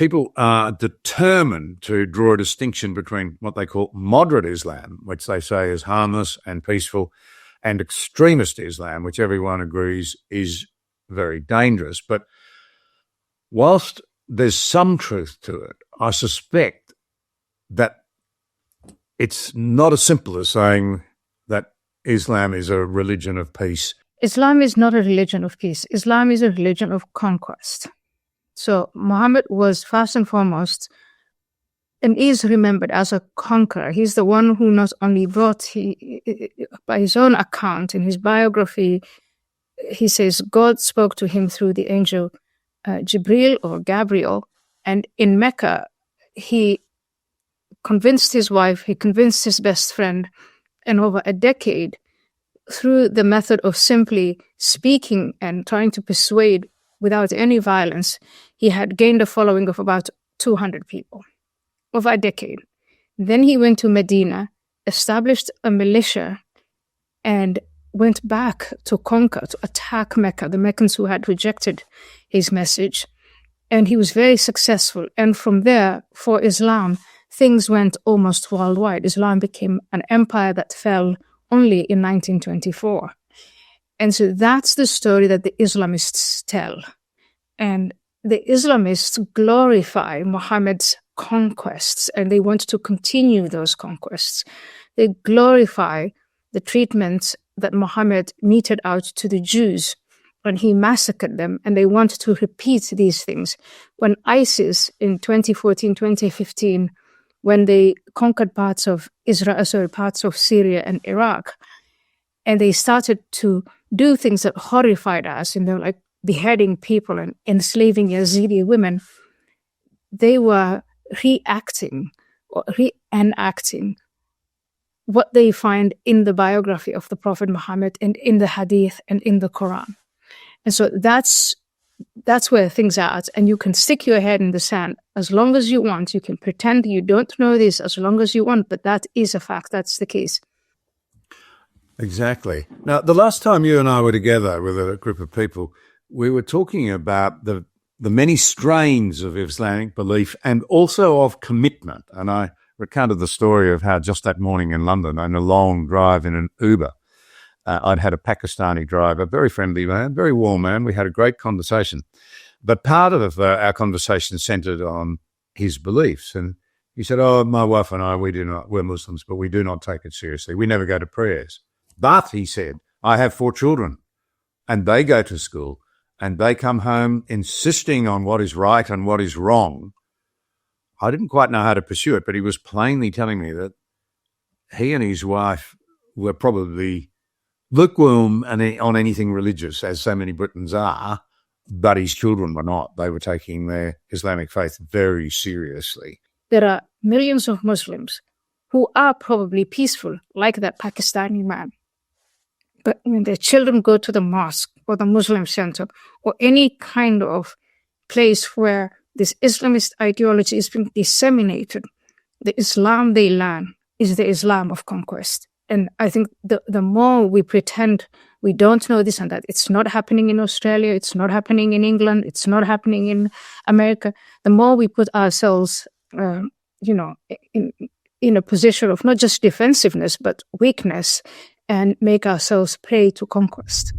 people are determined to draw a distinction between what they call moderate Islam, which they say is harmless and peaceful, and extremist Islam, which everyone agrees is very dangerous. But whilst there's some truth to it, I suspect that it's not as simple as saying that Islam is a religion of peace. Islam is not a religion of peace. Islam is a religion of conquest. So Muhammad was first and foremost and is remembered as a conqueror. He's the one who not only wrote, by his own account in his biography, he says God spoke to him through the angel Jibril or Gabriel. And in Mecca, he convinced his wife, he convinced his best friend, and over a decade, through the method of simply speaking and trying to persuade without any violence, he had gained a following of about 200 people over a decade. Then he went to Medina, established a militia, and went back to conquer, to attack Mecca, the Meccans who had rejected his message. And he was very successful. And from there, for Islam, things went almost worldwide. Islam became an empire that fell only in 1924. And so that's the story that the Islamists tell. And the Islamists glorify Muhammad's conquests, and they want to continue those conquests. They glorify the treatment that Muhammad meted out to the Jews when he massacred them, and they want to repeat these things. When ISIS in 2014, 2015, when they conquered parts of Israel, parts of Syria and Iraq, and they started to do things that horrified us, like beheading people and enslaving Yazidi women, they were reenacting what they find in the biography of the Prophet Muhammad and in the Hadith and in the Qur'an. And so that's where things are at. And you can stick your head in the sand as long as you want. You can pretend you don't know this as long as you want, but that is a fact. That's the case. Exactly. Now, the last time you and I were together with a group of people, we were talking about the many strains of Islamic belief and also of commitment. And I recounted the story of how just that morning in London, on a long drive in an Uber, I'd had a Pakistani driver, very friendly man, very warm man. We had a great conversation. But part of our conversation centered on his beliefs. And he said, my wife and I, we're Muslims, but we do not take it seriously. We never go to prayers. But, he said, I have 4 children and they go to school and they come home insisting on what is right and what is wrong. I didn't quite know how to pursue it, but he was plainly telling me that he and his wife were probably lukewarm on anything religious, as so many Britons are, but his children were not. They were taking their Islamic faith very seriously. There are millions of Muslims who are probably peaceful, like that Pakistani man. But when their children go to the mosque or the Muslim center or any kind of place where this Islamist ideology is being disseminated, the Islam they learn is the Islam of conquest. And I think the more we pretend we don't know this and that, it's not happening in Australia, it's not happening in England, it's not happening in America, the more we put ourselves, in a position of not just defensiveness, but weakness, and make ourselves prey to conquest.